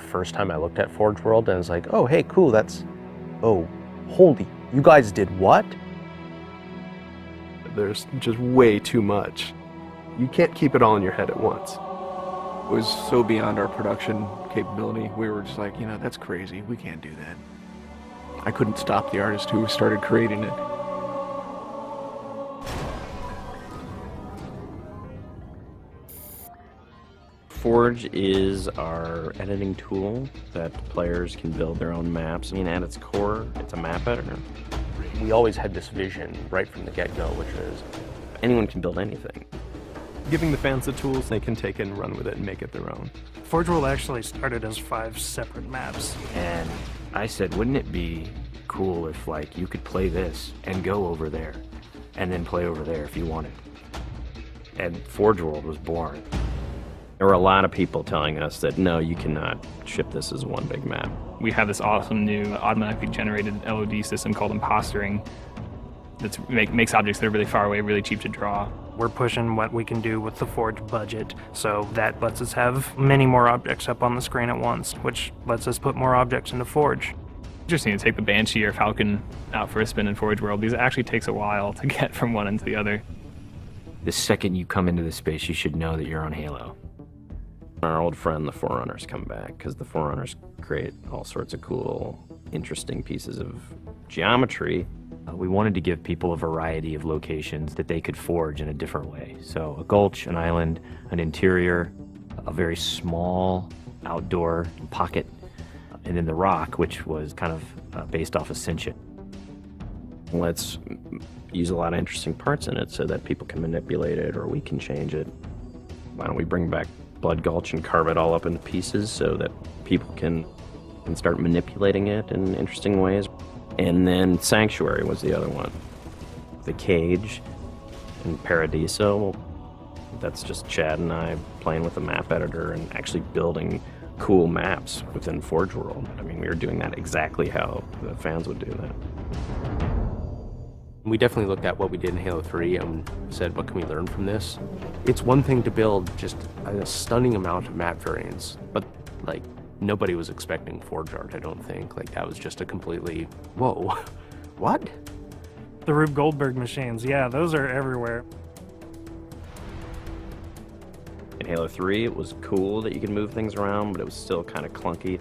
first time I looked at Forge World and I was like, oh, hey, cool, oh, holy, you guys did what? There's just way too much. You can't keep it all in your head at once. It was so beyond our production capability. We were just like, you know, that's crazy. We can't do that. I couldn't stop the artist who started creating it. Forge is our editing tool that players can build their own maps. I mean, at its core, it's a map editor. We always had this vision right from the get-go, which is anyone can build anything. Giving the fans the tools, they can take it and run with it and make it their own. Forge World actually started as 5 separate maps. And I said, wouldn't it be cool if, like, you could play this and go over there and then play over there if you wanted? And Forge World was born. There were a lot of people telling us that, no, you cannot ship this as one big map. We have this awesome new automatically generated LOD system called impostering that makes objects that are really far away really cheap to draw. We're pushing what we can do with the Forge budget, so that lets us have many more objects up on the screen at once, which lets us put more objects into Forge. Interesting to take the Banshee or Falcon out for a spin in Forge World, because it actually takes a while to get from one end to the other. The second you come into this space, you should know that you're on Halo. Our old friend, the Forerunners, come back, because the Forerunners create all sorts of cool, interesting pieces of geometry. We wanted to give people a variety of locations that they could forge in a different way. So a gulch, an island, an interior, a very small outdoor pocket, and then the rock, which was kind of based off Ascension. Let's use a lot of interesting parts in it so that people can manipulate it or we can change it. Why don't we bring back Blood Gulch and carve it all up into pieces so that people can start manipulating it in interesting ways. And then Sanctuary was the other one. The Cage and Paradiso, that's just Chad and I playing with the map editor and actually building cool maps within Forge World. I mean, we were doing that exactly how the fans would do that. we definitely looked at what we did in Halo 3 and said, what can we learn from this? It's one thing to build just a stunning amount of map variants, but like nobody was expecting Forge art, I don't think. Like that was just a completely, whoa, what? The Rube Goldberg machines, yeah, those are everywhere. In Halo 3, it was cool that you could move things around, but it was still kind of clunky.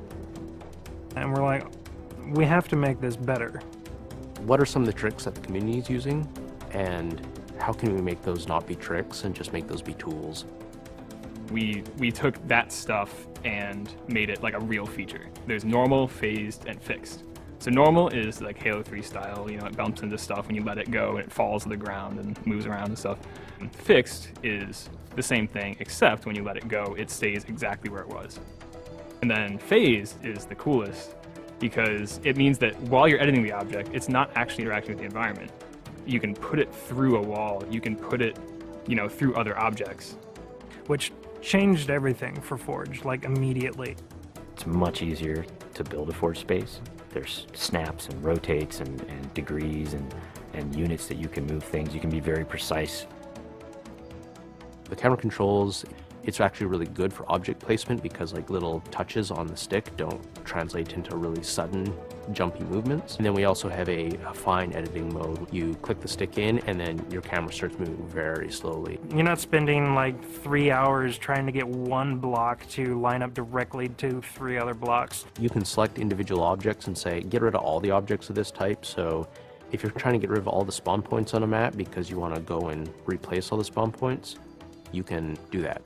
And we're like, we have to make this better. What are some of the tricks that the community is using, and how can we make those not be tricks and just make those be tools? We took that stuff and made it like a real feature. There's normal, phased, and fixed. So normal is like Halo 3 style, you know, it bumps into stuff when you let it go and it falls to the ground and moves around and stuff. And fixed is the same thing, except when you let it go, it stays exactly where it was. And then phased is the coolest because it means that while you're editing the object, it's not actually interacting with the environment. You can put it through a wall, you can put it, you know, through other objects. Which changed everything for Forge, like immediately. It's much easier to build a Forge space. There's snaps and rotates and degrees and units that you can move things. You can be very precise. The camera controls, it's actually really good for object placement because like little touches on the stick don't translate into really sudden jumpy movements. And then we also have a fine editing mode. You click the stick in and then your camera starts moving very slowly. You're not spending like 3 hours trying to get one block to line up directly to 3 other blocks. You can select individual objects and say, get rid of all the objects of this type. So if you're trying to get rid of all the spawn points on a map because you want to go and replace all the spawn points, you can do that.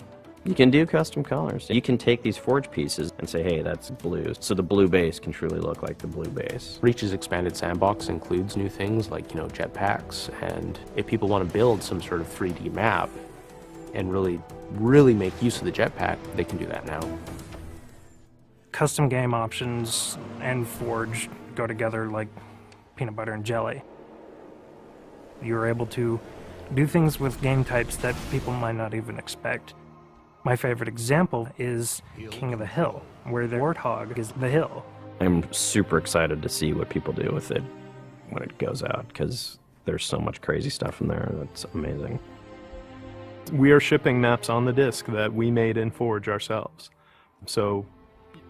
You can do custom colors. You can take these Forge pieces and say, hey, that's blue. So the blue base can truly look like the blue base. Reach's expanded sandbox includes new things like, you know, jetpacks. And if people want to build some sort of 3D map and really make use of the jetpack, they can do that now. Custom game options and Forge go together like peanut butter and jelly. You're able to do things with game types that people might not even expect. My favorite example is King of the Hill, where the warthog is the hill. I'm super excited to see what people do with it when it goes out, because there's so much crazy stuff in there that's amazing. We are shipping maps on the disc that we made in Forge ourselves. So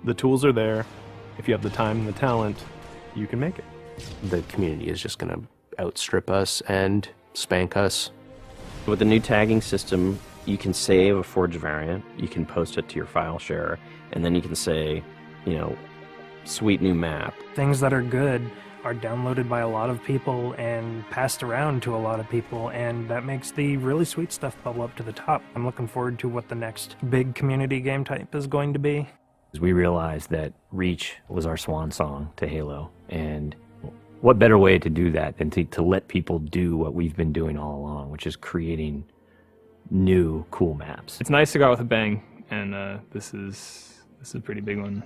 The tools are there. If you have the time and the talent, you can make it. The community is just going to outstrip us and spank us. With the new tagging system, you can save a forged variant, you can post it to your file share, and then you can say, you know, sweet new map. Things that are good are downloaded by a lot of people and passed around to a lot of people, and that makes the really sweet stuff bubble up to the top. I'm looking forward to what the next big community game type is going to be. We realized that Reach was our swan song to Halo, and what better way to do that than to let people do what we've been doing all along, which is creating new cool maps. It's nice to go out with a bang, and this is a pretty big one.